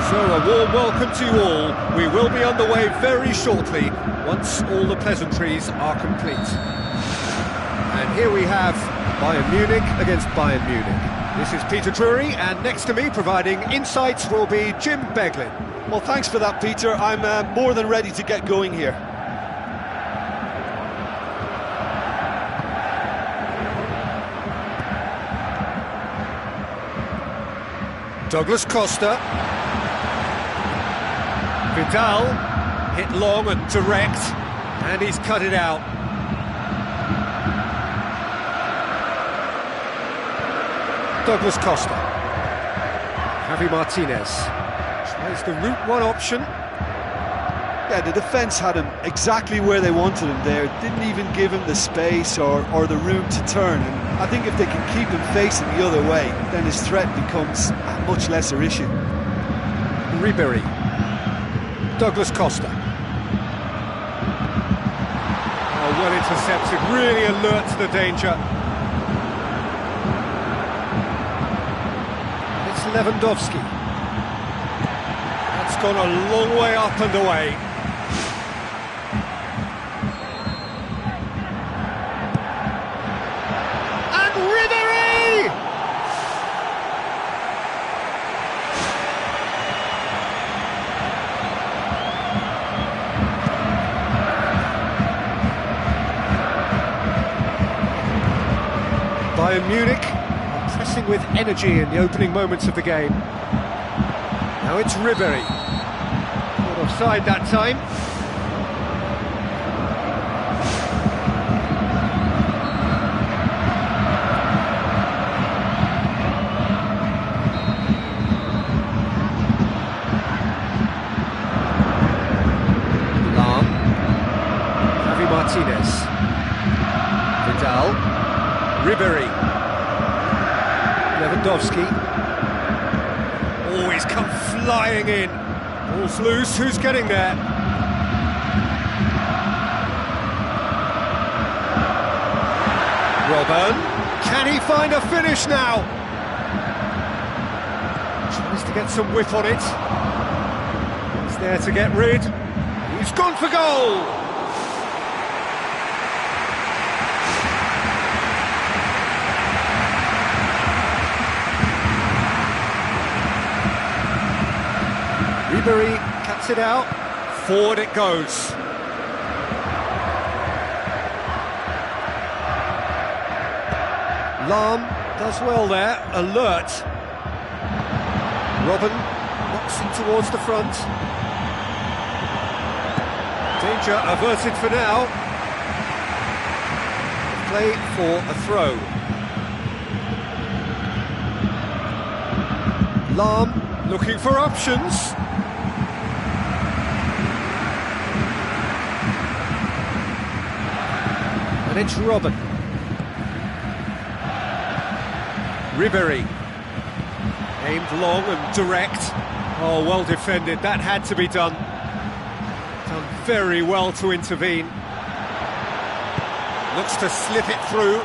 So a warm welcome to you all. We will be underway very shortly, once all the pleasantries are complete. And here we have Bayern Munich against Bayern Munich. This is Peter Drury, and next to me providing insights will be Jim Beglin. Well, thanks for that, Peter. I'm more than ready to get going here. Douglas Costa. Vidal, hit long and direct, and he's cut it out. Douglas Costa. Javi Martinez tries the route one option. Yeah, the defence had him exactly where they wanted him there. Didn't even give him the space or the room to turn. And I think if they can keep him facing the other way, then his threat becomes a much lesser issue. Ribery. Douglas Costa. Oh, well intercepted, really alert to the danger. It's Lewandowski. That's gone a long way up and away. And Ribery! Bayern Munich are pressing with energy in the opening moments of the game. Now it's Ribery. Not offside that time. Lahm. Javi Martinez. Vidal. Ribery. Lewandowski. Oh, he's come flying in. Ball's loose, who's getting there? Robben. Can he find a finish now? Tries to get some whip on it. He's there to get rid. He's gone for goal! Ribery cuts it out, forward it goes. Lahm does well there, alert. Robben knocks it towards the front. Danger averted for now. Play for a throw. Lahm looking for options. And it's Robben. Ribery. Aimed long and direct. Oh, well defended. That had to be done. Done very well to intervene. Looks to slip it through.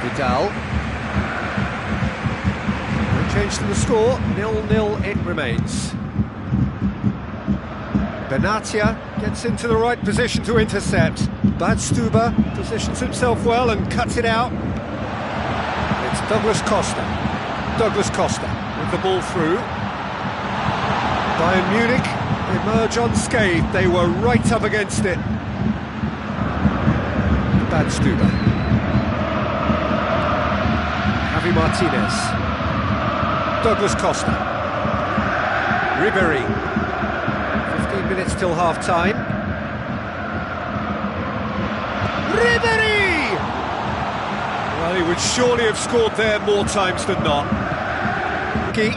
Vidal. No change to the score. 0-0 it remains. Benatia gets into the right position to intercept. Badstuber positions himself well and cuts it out. It's Douglas Costa. Douglas Costa with the ball through. Bayern Munich emerge unscathed. They were right up against it. Badstuber. Javi Martinez. Douglas Costa. Ribery. 15 minutes till half-time. Ribery! Well, he would surely have scored there more times than not. Key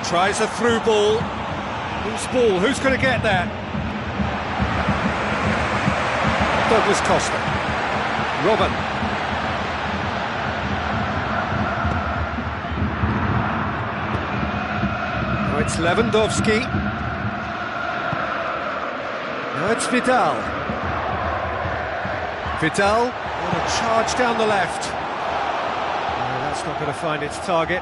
tries a through ball. Whose ball? Who's going to get that? Douglas Costa. Robben. Now it's Lewandowski. Now it's Vidal. Vidal on a charge down the left. not going to find its target.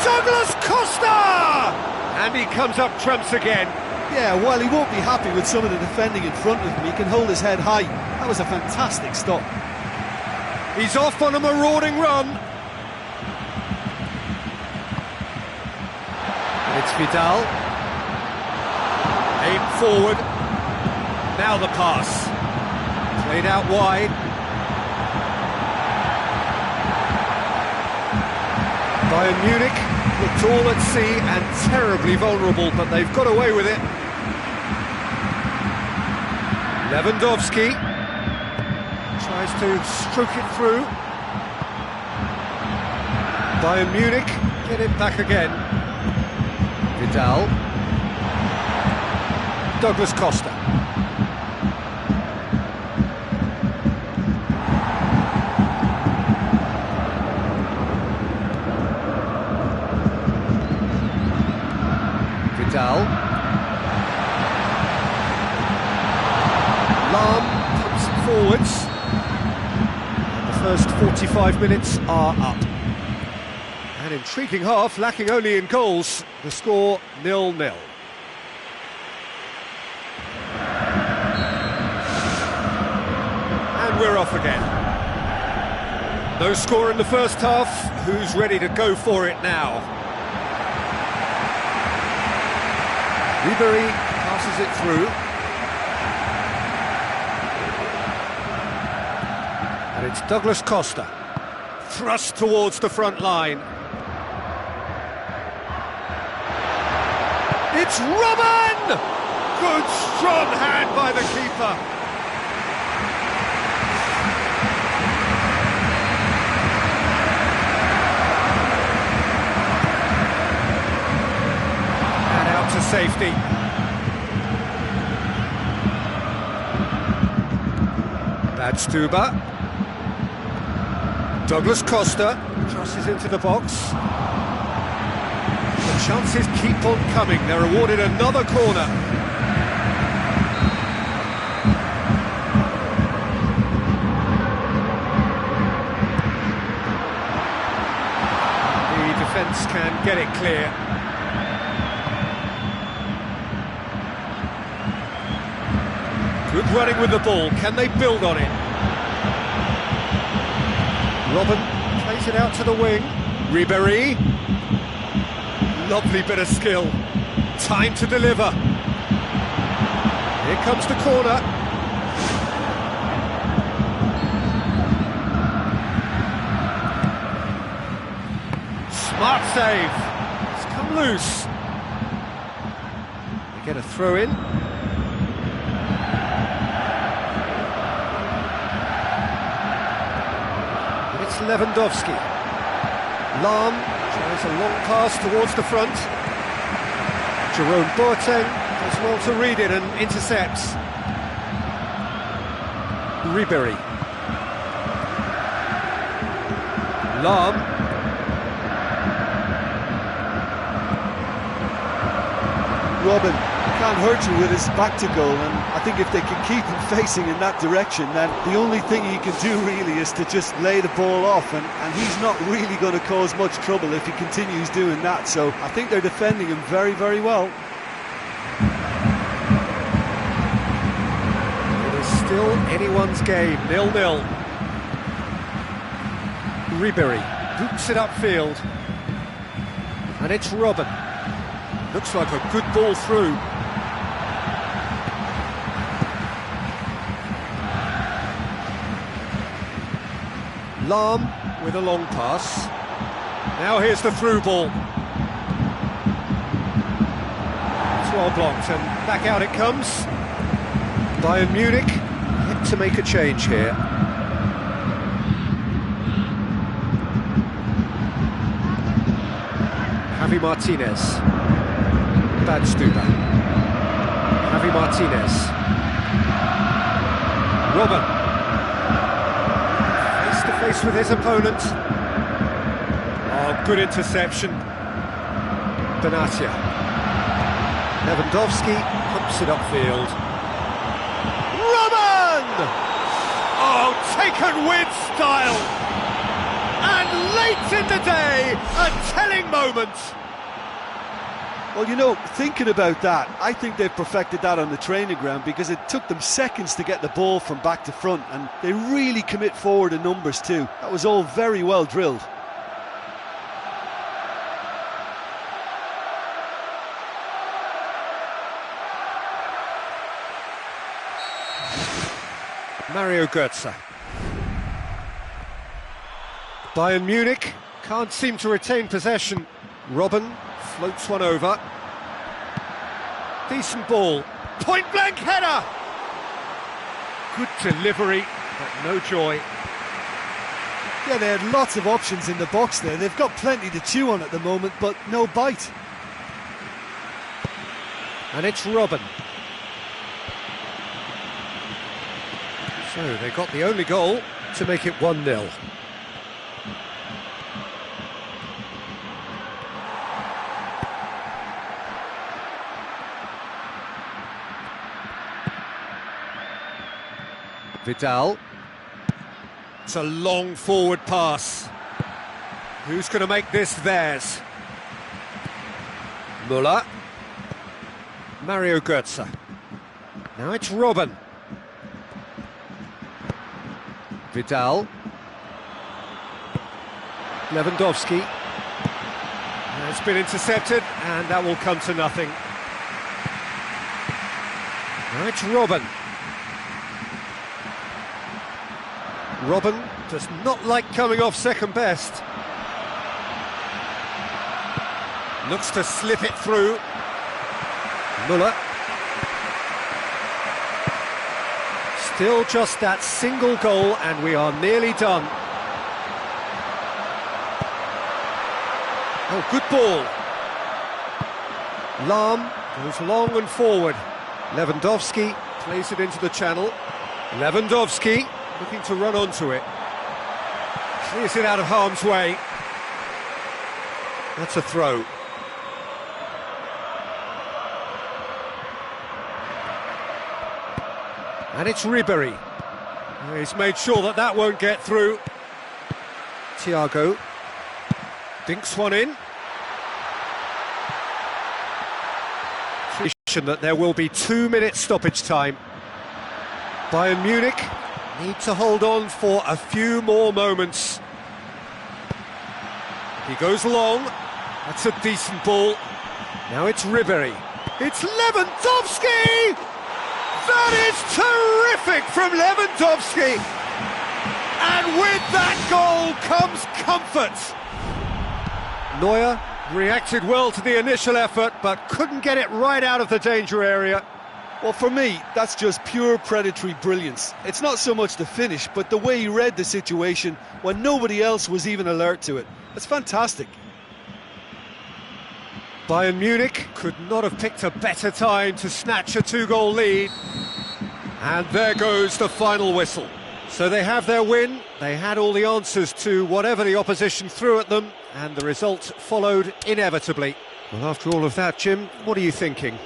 Douglas Costa! And he comes up trumps again. Yeah, while he won't be happy with some of the defending in front of him, he can hold his head high. That was a fantastic stop. He's off on a marauding run. And it's Vidal. Aim forward. Now the pass. Played out wide. Bayern Munich looked all at sea and terribly vulnerable, but they've got away with it. Lewandowski tries to stroke it through. Bayern Munich get it back again. Vidal. Douglas Costa. Vidal. Lahm puts it forwards. And the first 45 minutes are up. An intriguing half, lacking only in goals. The score 0-0. And we're off again. No score in the first half. Who's ready to go for it now? Ribery passes it through. And it's Douglas Costa. Thrust towards the front line. It's Robin! Good strong hand by the keeper. And out to safety. Badstuber. Douglas Costa crosses into the box. The chances keep on coming. They're awarded another corner. The defence can get it clear. Good running with the ball. Can they build on it? Robin plays it out to the wing. Ribery. Lovely bit of skill. Time to deliver. Here comes the corner. Smart save. It's come loose. They get a throw in. It's Lewandowski. Lahm tries a long pass towards the front. Jerome Boateng does well to read it and intercepts. Ribery. Lahm. Robin can't hurt you with his back to goal, and I think if they can keep him facing in that direction, then the only thing he can do really is to just lay the ball off, and he's not really going to cause much trouble if he continues doing that. So I think they're defending him very, very well. It is still anyone's game, 0-0. Ribery boots it upfield, and it's Robin. Looks like a good ball through. Lahm with a long pass. Now here's the through ball. It's well blocked and back out it comes. Bayern Munich yet to make a change here. Javi Martinez. Badstuber. Javi Martinez. Robin. Face to face with his opponent. Oh, good interception. Benatia. Lewandowski pumps it upfield. Robin! Oh, taken with style! late in the day, a telling moment. Well, you know, thinking about that, I think they've perfected that on the training ground because it took them seconds to get the ball from back to front, and they really commit forward in numbers too. That was all very well drilled. Mario Götze. Bayern Munich can't seem to retain possession. Robben floats one over. Decent ball. Point-blank header! Good delivery, but no joy. Yeah, they had lots of options in the box there. They've got plenty to chew on at the moment, but no bite. And it's Robben. So they got the only goal to make it 1-0. Vidal. It's a long forward pass. Who's going to make this theirs? Müller. Mario Götze. Now it's Robben. Vidal. Lewandowski. It's been intercepted, and that will come to nothing. Now it's Robben. Robben does not like coming off second best. Looks to slip it through. Müller. Still just that single goal and we are nearly done. Oh, good ball. Lahm goes long and forward. Lewandowski plays it into the channel. Lewandowski looking to run onto it. Clears it out of harm's way. That's a throw. And it's Ribéry. He's made sure that that won't get through. Thiago dinks one in. That there will be 2-minute stoppage time. Bayern Munich need to hold on for a few more moments. He goes long. That's a decent ball. Now it's Ribéry. It's Lewandowski! That is terrific from Lewandowski! And with that goal comes comfort. Neuer reacted well to the initial effort, but couldn't get it right out of the danger area. Well, for me, that's just pure predatory brilliance. It's not so much the finish, but the way he read the situation when nobody else was even alert to it. It's fantastic. Bayern Munich could not have picked a better time to snatch a 2-goal lead. And there goes the final whistle. So they have their win, they had all the answers to whatever the opposition threw at them, and the result followed inevitably. Well, after all of that, Jim, what are you thinking?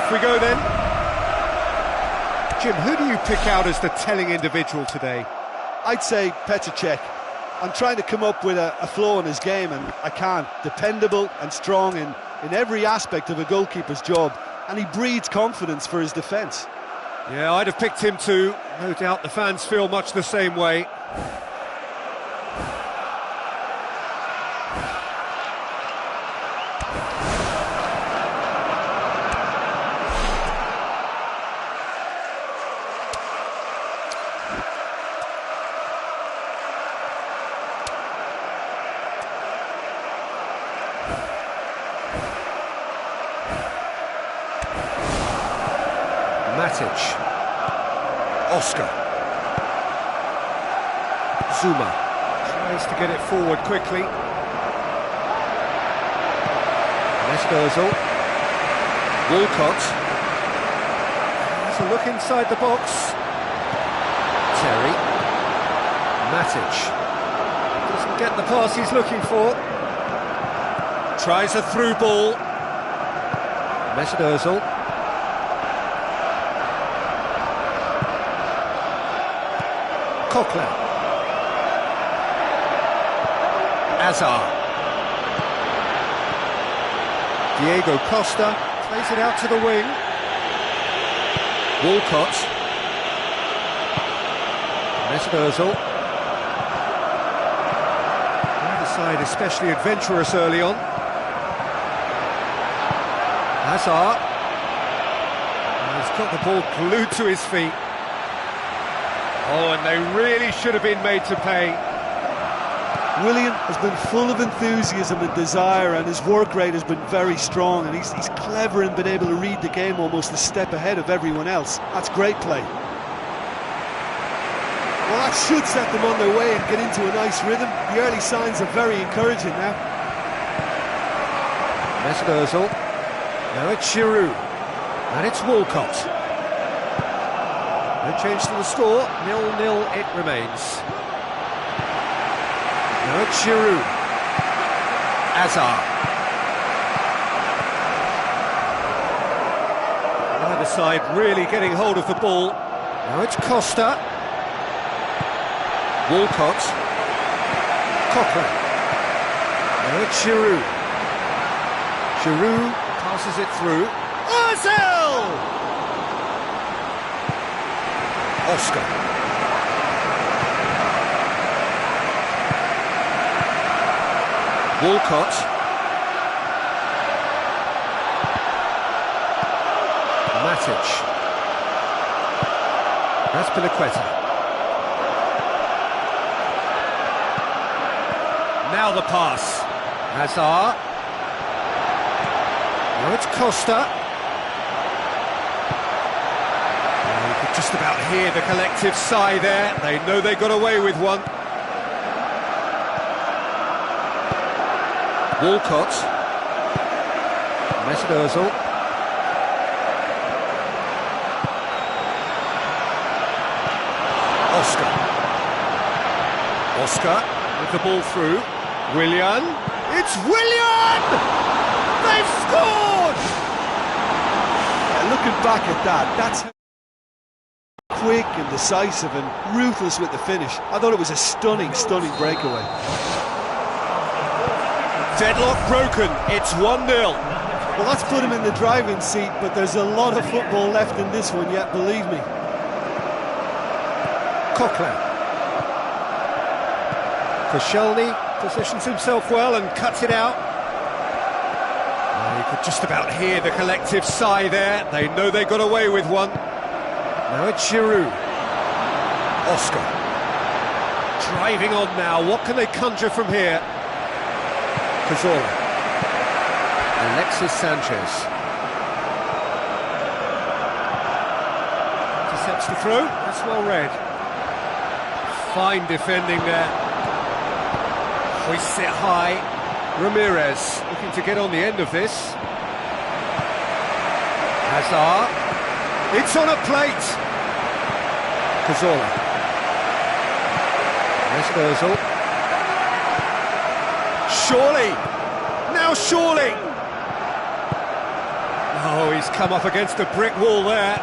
Off we go then. Jim, who do you pick out as the telling individual today? I'd say Petr Cech. I'm trying to come up with a flaw in his game, and I can't. Dependable and strong in every aspect of a goalkeeper's job, and he breeds confidence for his defence. Yeah, I'd have picked him too. No doubt the fans feel much the same way. Matic, Oscar, Zuma tries to get it forward quickly. Ozil, Walcott, has a look inside the box. Terry, Matic, doesn't get the pass he's looking for. Tries a through ball. Ozil. Coquelin, Azar, Diego Costa plays it out to the wing. Walcott, Ozil. Neither side especially adventurous early on. Azar, he's got the ball glued to his feet. Oh, and they really should have been made to pay. Willian has been full of enthusiasm and desire, and his work rate has been very strong, and he's clever in being able to read the game almost a step ahead of everyone else. That's great play. Well, that should set them on their way and get into a nice rhythm. The early signs are very encouraging now. Ozil. Now it's Giroud. And it's Walcott. No change to the score, 0-0 it remains. Now it's Giroud. Azar. Neither side really getting hold of the ball. Now it's Costa. Walcott. Coquelin. Now it's Giroud. Giroud passes it through. Ozil! Oscar. Walcott. Matic. That's Piliqueta. Now the pass. Hazard. Now it's Costa. Just about hear the collective sigh there. They know they got away with one. Walcott. Ozil. Oscar with the ball through. Willian. It's Willian! They've scored! Yeah, looking back at that, that's quick and decisive and ruthless with the finish. I thought it was a stunning breakaway. Deadlock broken, it's 1-0. Well, that's put him in the driving seat, but there's a lot of football left in this one yet, believe me. Coquelin. Koscielny positions himself well and cuts it out. You could just about hear the collective sigh there. They know they got away with one. Now it's Giroud. Oscar. Driving on now. What can they conjure from here? Cazorla. Alexis Sanchez. Intercepts the throw. That's well read. Fine defending there. Hoists it high. Ramirez looking to get on the end of this. Hazard. It's on a plate. Cazorla. Ozil. Surely. Now surely. Oh, he's come up against a brick wall there.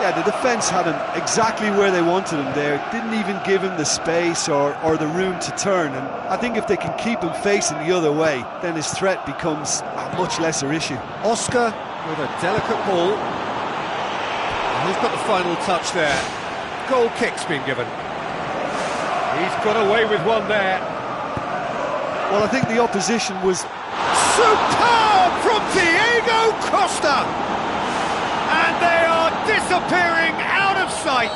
Yeah, the defence had him exactly where they wanted him there. Didn't even give him the space or the room to turn. And I think if they can keep him facing the other way, then his threat becomes a much lesser issue. Oscar with a delicate ball. And he's got the final touch there. Goal kick's been given. He's got away with one there. Well, I think the opposition was superb from Diego Costa! And they are disappearing out of sight.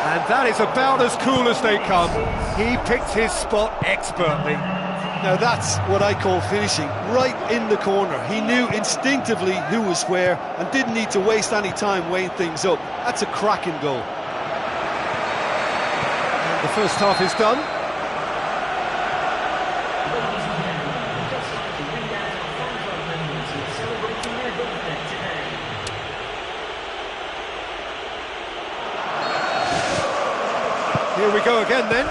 And that is about as cool as they come. He picked his spot expertly. Now that's what I call finishing, right in the corner. He knew instinctively who was where and didn't need to waste any time weighing things up. That's a cracking goal. And the first half is done. Here we go again then.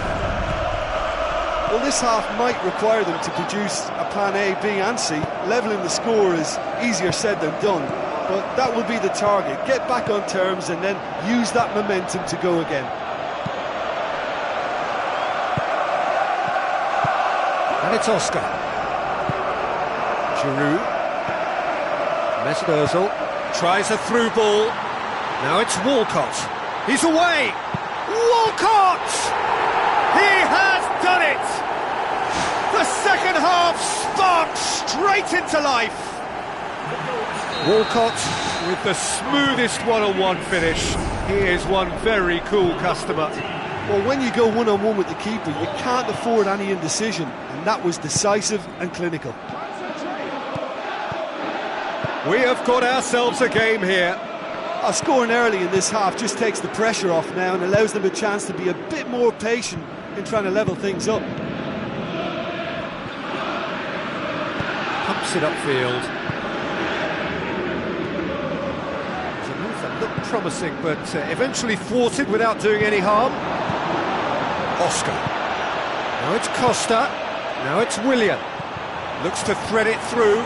Well, this half might require them to produce a plan A, B and C. Levelling the score is easier said than done, but that will be the target. Get back on terms and then use that momentum to go again. And it's Oscar. Giroud. Mesut Ozil tries a through ball. Now it's Walcott. He's away! Walcott! He has done it! The second half sparked straight into life. Walcott with the smoothest one-on-one finish. He is one very cool customer. Well, when you go one-on-one with the keeper, you can't afford any indecision, and that was decisive and clinical. We have got ourselves a game here. Scoring early in this half just takes the pressure off now and allows them a chance to be a bit more patient in trying to level things up. Pumps it upfield. It's a move that looked promising, but eventually thwarted without doing any harm. Oscar. Now it's Costa. Now it's Willian. Looks to thread it through.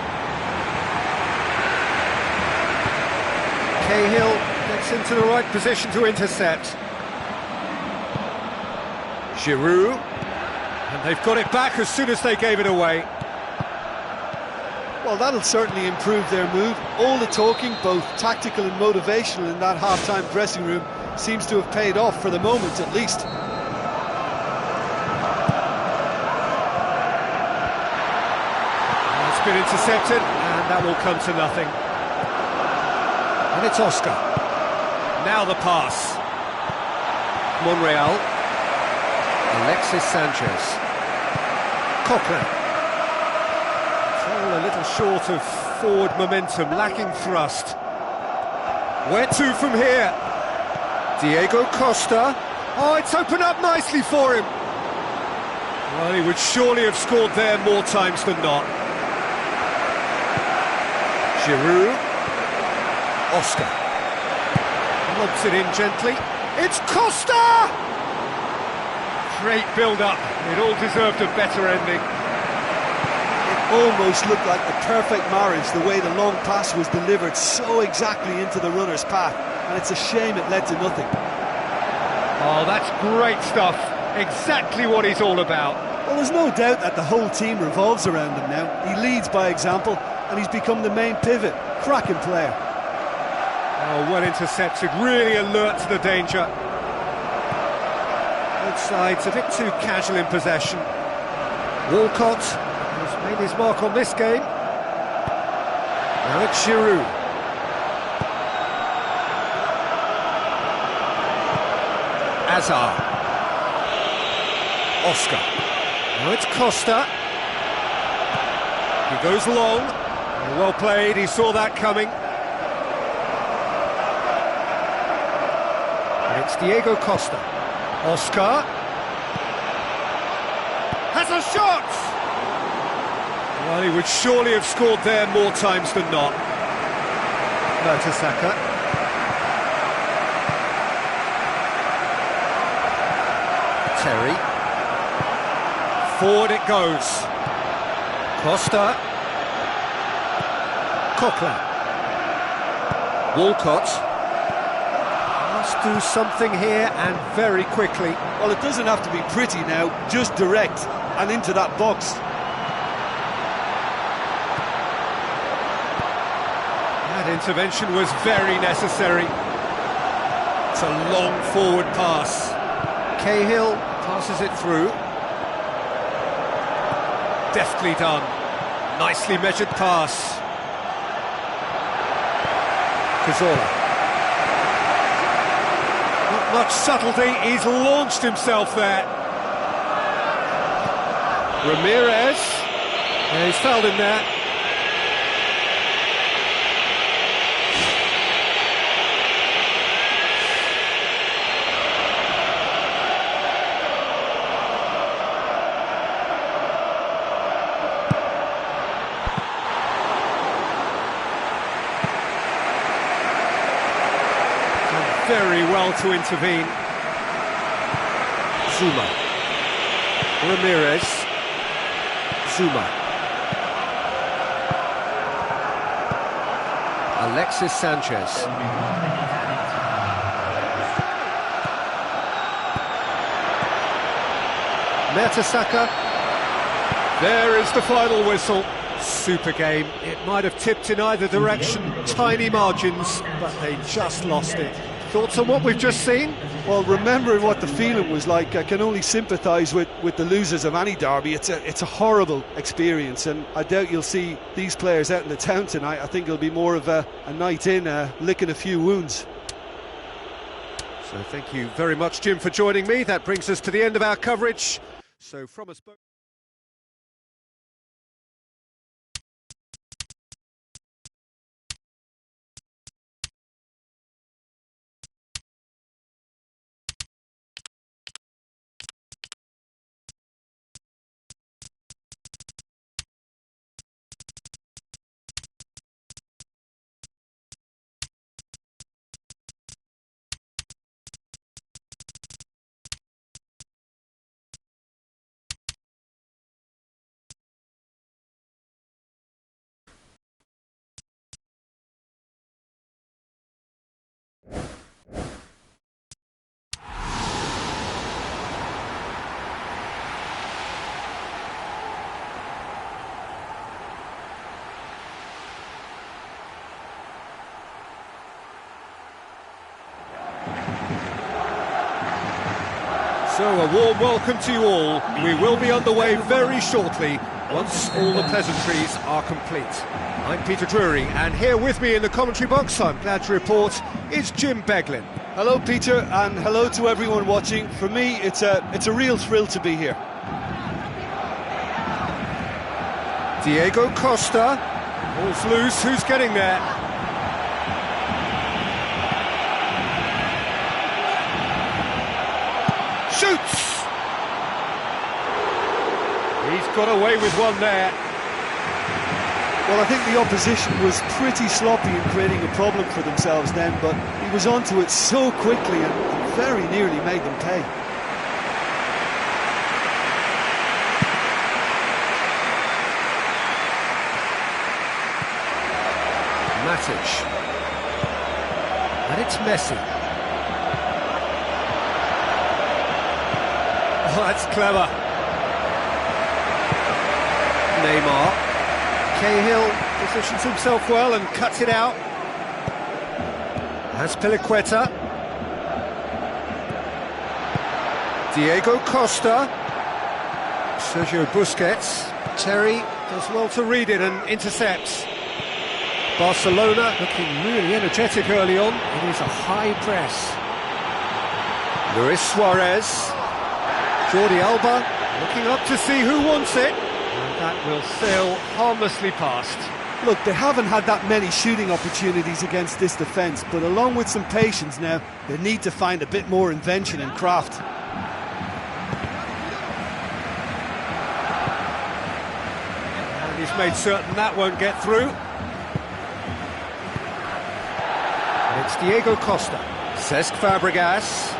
Cahill gets into the right position to intercept. Giroud, and they've got it back as soon as they gave it away. Well, that'll certainly improve their mood. All the talking, both tactical and motivational, in that half-time dressing room seems to have paid off for the moment at least. It's been intercepted, and that will come to nothing. And it's Oscar. Now the pass. Monreal. Alexis Sanchez. Coquelin. All a little short of forward momentum, lacking thrust. Where to from here? Diego Costa. Oh, it's opened up nicely for him. Well, he would surely have scored there more times than not. Giroud. Oscar lobs it in gently. It's Costa! Great build-up. It all deserved a better ending. It almost looked like the perfect marriage, the way the long pass was delivered so exactly into the runner's path, and it's a shame it led to nothing. Oh, that's great stuff. Exactly what he's all about. Well, there's no doubt that the whole team revolves around him now. He leads by example, and he's become the main pivot. Cracking player. Oh, well intercepted, really alert to the danger. Both sides a bit too casual in possession. Walcott has made his mark on this game. Now it's Giroud. Azar. Oscar. Now it's Costa. He goes long. Well played, he saw that coming. And it's Diego Costa. Oscar. Has a shot! Well, he would surely have scored there more times than not. Mertesacker. Terry. Forward it goes. Costa. Coquelin. Walcott. Must do something here, and very quickly. Well, it doesn't have to be pretty now, just direct and into that box. That intervention was very necessary. It's a long forward pass. Cahill passes it through. Deftly done. Nicely measured pass. Cazorla. Not much subtlety, he's launched himself there. Ramirez. Yeah, he's fouled him there. Very well to intervene. Zuma. Ramirez. Zuma. Alexis Sanchez. Mertesacker. There is the final whistle. Super game. It might have tipped in either direction. Tiny margins, but they just lost it. Thoughts on what we've just seen? Well, remembering what the feeling was like, I can only sympathise with the losers of any derby. It's a horrible experience, and I doubt you'll see these players out in the town tonight. I think it'll be more of a night in, licking a few wounds. So thank you very much, Jim, for joining me. That brings us to the end of our coverage. So from us both... So a warm welcome to you all. We will be underway very shortly once all the pleasantries are complete. I'm Peter Drury, and here with me in the commentary box, I'm glad to report, is Jim Beglin. Hello, Peter, and hello to everyone watching. For me, it's a real thrill to be here. Diego Costa. Ball's loose, who's getting there? Shoots! He's got away with one there. Well, I think the opposition was pretty sloppy in creating a problem for themselves then, but he was onto it so quickly and very nearly made them pay. Matic. And it's Messi. Oh, that's clever. Neymar. Cahill positions himself well and cuts it out. Has Piliqueta. Diego Costa. Sergio Busquets. Terry does well to read it and intercepts. Barcelona looking really energetic early on. It is a high press. Luis Suarez. Jordi Alba looking up to see who wants it. And that will sail harmlessly past. Look, they haven't had that many shooting opportunities against this defence, but along with some patience now, they need to find a bit more invention and craft. And he's made certain that won't get through. And it's Diego Costa. Cesc Fabregas.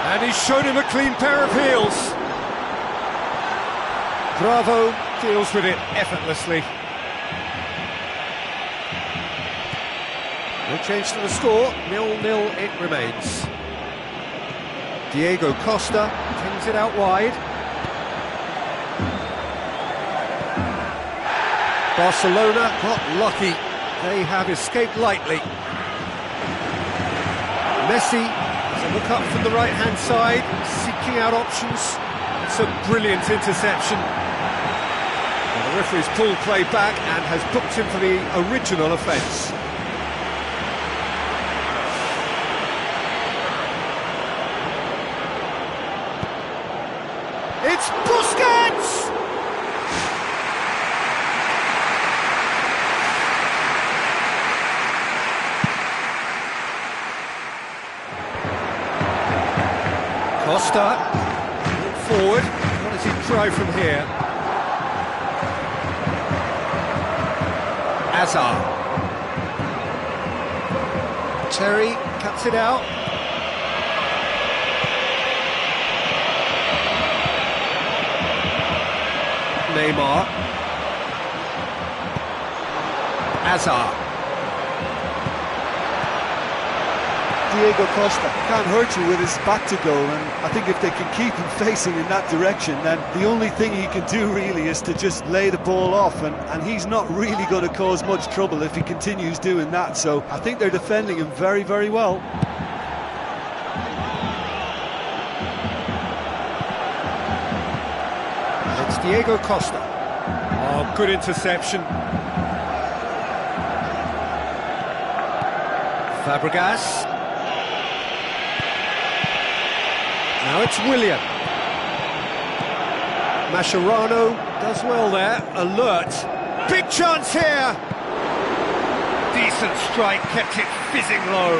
And he's shown him a clean pair of heels. Bravo deals with it effortlessly. No change to the score, 0-0 it remains. Diego Costa tings it out wide. Barcelona got lucky, they have escaped lightly. Messi has a look up from the right-hand side, seeking out options. It's a brilliant interception. Well, the referee's pulled play back and has booked him for the original offence. It's Busquets! Costa, look forward, what does he try from here? Azar. Terry cuts it out. Neymar. Azar. Diego Costa can't hurt you with his back to goal, and I think if they can keep him facing in that direction, then the only thing he can do really is to just lay the ball off, and he's not really going to cause much trouble if he continues doing that, so I think they're defending him very, very well. It's Diego Costa. Oh, good interception. Fabregas. Now it's Willian. Mascherano does well there, alert. Big chance here! Decent strike, kept it fizzing low.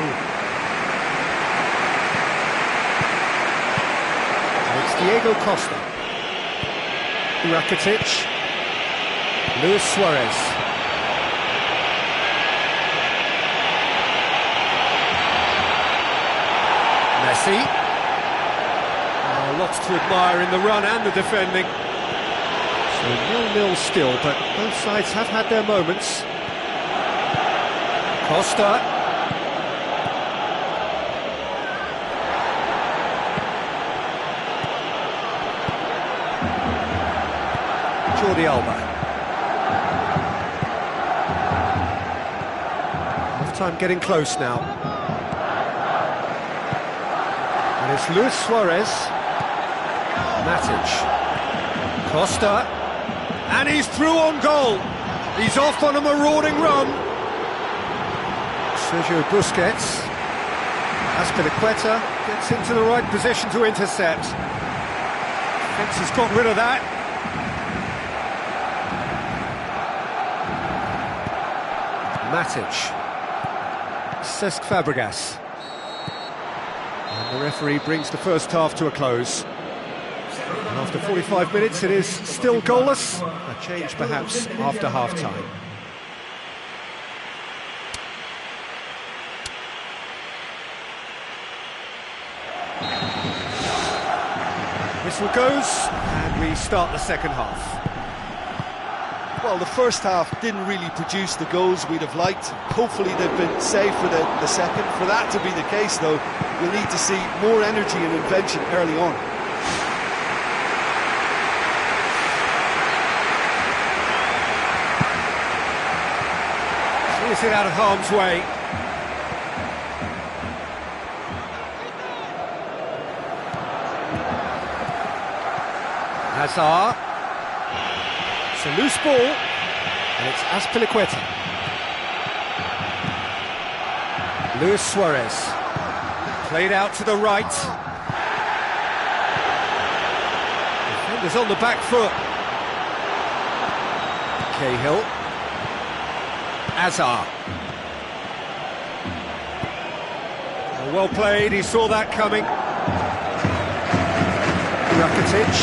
And it's Diego Costa. Rakitic. Luis Suarez. Messi. Lots to admire in the run and the defending. So 0-0 still, but both sides have had their moments. Costa. Jordi Alba. Half-time getting close now. And it's Luis Suarez. Matic. Costa. And he's through on goal. He's off on a marauding run. Sergio Busquets. Azpilicueta gets into the right position to intercept. Fence has got rid of that. Matic. Cesc Fabregas. And the referee brings the first half to a close. And after 45 minutes, it is still goalless. A change, perhaps, after half-time. Whistle goes, and we start the second half. Well, the first half didn't really produce the goals we'd have liked. Hopefully they've been saved for the second. For that to be the case, though, we'll need to see more energy and invention early on. Clears it out of harm's way. Hazard. It's a loose ball, and it's Azpilicueta. Luis Suarez. Played out to the right. Defenders on the back foot. Cahill. Azar. Well played, he saw that coming. Rakitic.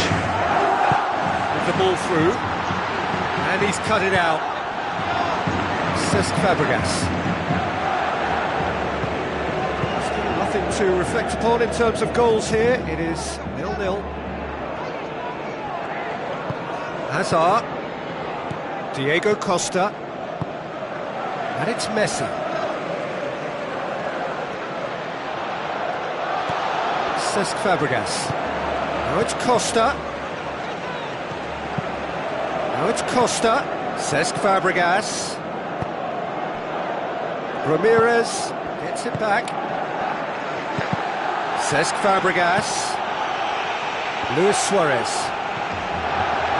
With the ball through. And he's cut it out. Cesc Fabregas. Still nothing to reflect upon in terms of goals here. It is 0-0. Hazard. Diego Costa. And it's Messi. Cesc Fabregas. Now it's Costa. Now it's Costa. Cesc Fabregas. Ramirez gets it back. Cesc Fabregas. Luis Suarez.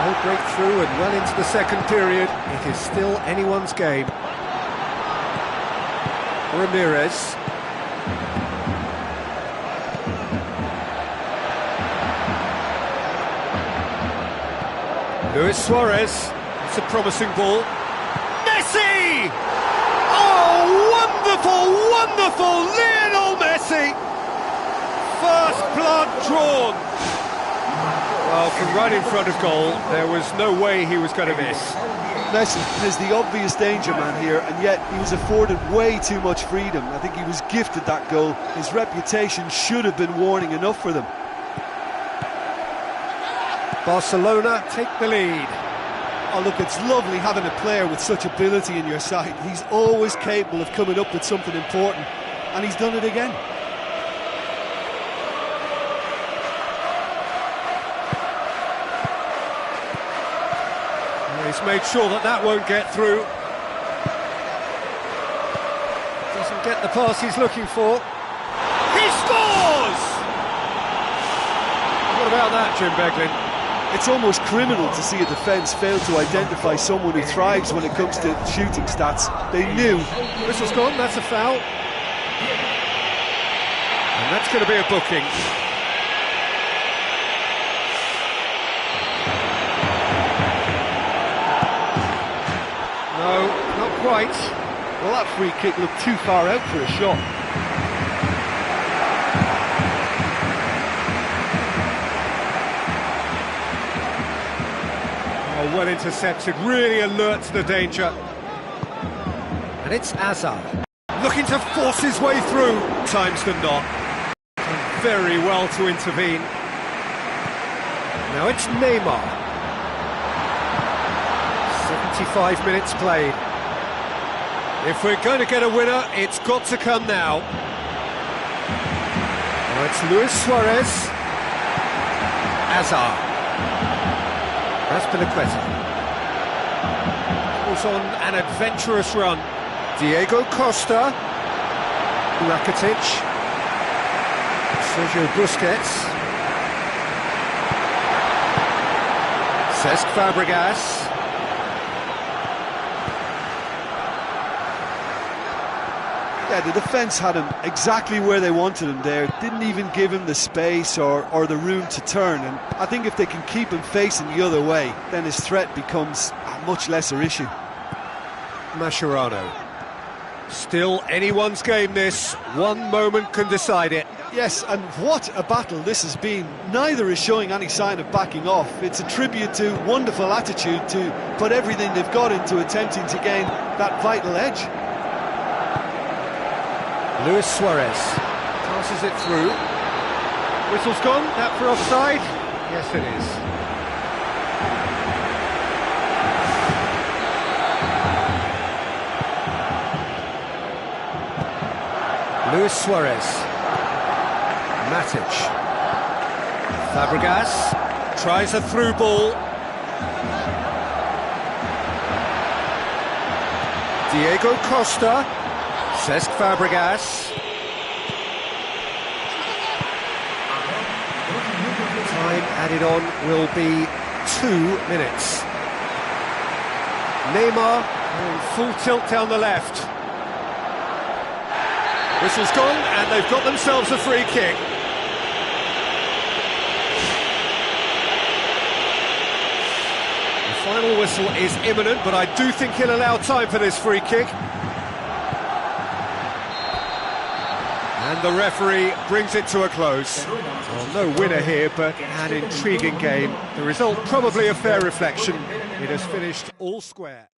No breakthrough and well into the second period. It is still anyone's game. Ramirez. Luis Suarez. It's a promising ball. Messi! Oh, wonderful, wonderful! Lionel Messi! First blood drawn. Well, from right in front of goal, there was no way he was going to miss. Messi is the obvious danger man here, and yet he was afforded way too much freedom. I think he was gifted that goal. His reputation should have been warning enough for them. Barcelona take the lead. Oh, look, it's lovely having a player with such ability in your side. He's always capable of coming up with something important, and he's done it again. He's made sure that won't get through. Doesn't get the pass he's looking for. He scores! What about that, Jim Beglin? It's almost criminal to see a defence fail to identify someone who thrives when it comes to shooting stats. They knew. Whistle's gone, that's a foul. And that's going to be a booking. No, not quite. Well, that free kick looked too far out for a shot. Oh, well intercepted, really alert to the danger. And it's Hazard. Looking to force his way through, times than not. And very well to intervene. Now it's Neymar. 75 minutes played. If we're going to get a winner, it's got to come now. Now it's Luis Suarez. Hazard. Azpilicueta. Was on an adventurous run. Diego Costa. Rakitic. Sergio Busquets. Cesc Fabregas. Yeah, the defence had him exactly where they wanted him there. Didn't even give him the space or the room to turn. And I think if they can keep him facing the other way, then his threat becomes a much lesser issue. Mascherano. Still anyone's game this. One moment can decide it. Yes, and what a battle this has been. Neither is showing any sign of backing off. It's a tribute to wonderful attitude to put everything they've got into attempting to gain that vital edge. Luis Suarez passes it through. Whistle's gone, that for offside? Yes, it is. Luis Suarez. Matic. Fabregas tries a through ball. Diego Costa. Cesc Fabregas. Time added on will be 2 minutes. Neymar in full tilt down the left. Whistle's gone and they've got themselves a free kick. The final whistle is imminent, but I do think he'll allow time for this free kick. And the referee brings it to a close. Well, no winner here, but an intriguing game. The result probably a fair reflection. It has finished all square.